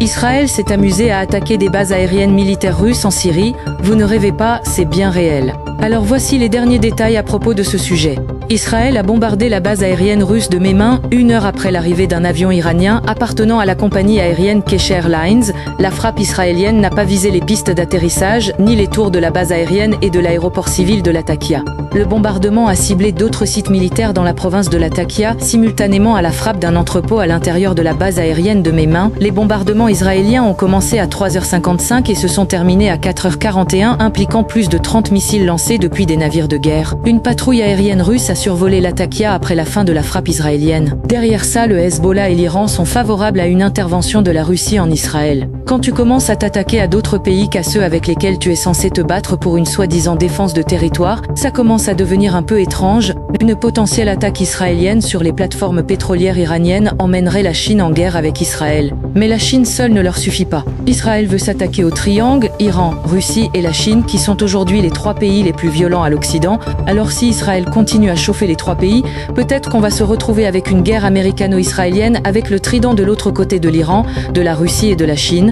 Israël s'est amusé à attaquer des bases aériennes militaires russes en Syrie. Vous ne rêvez pas, c'est bien réel. Alors voici les derniers détails à propos de ce sujet. Israël a bombardé la base aérienne russe de Meyman 1 heure après l'arrivée d'un avion iranien appartenant à la compagnie aérienne Kesher Airlines. La frappe israélienne n'a pas visé les pistes d'atterrissage ni les tours de la base aérienne et de l'aéroport civil de Latakia. Le bombardement a ciblé d'autres sites militaires dans la province de Latakia, simultanément à la frappe d'un entrepôt à l'intérieur de la base aérienne de Meyman. Les bombardements israéliens ont commencé à 3h55 et se sont terminés à 4h41, impliquant plus de 30 missiles lancés depuis des navires de guerre. Une patrouille aérienne russe a survolé Latakia après la fin de la frappe israélienne. Derrière ça, le Hezbollah et l'Iran sont favorables à une intervention de la Russie en Israël. Quand tu commences à t'attaquer à d'autres pays qu'à ceux avec lesquels tu es censé te battre pour une soi-disant défense de territoire, ça commence à devenir un peu étrange. Une potentielle attaque israélienne sur les plateformes pétrolières iraniennes emmènerait la Chine en guerre avec Israël. Mais la Chine seule ne leur suffit pas. Israël veut s'attaquer au triangle, Iran, Russie et la Chine, qui sont aujourd'hui les 3 pays les plus violents à l'Occident. Alors si Israël continue à chauffer les 3 pays, peut-être qu'on va se retrouver avec une guerre américano-israélienne avec le trident de l'autre côté de l'Iran, de la Russie et de la Chine.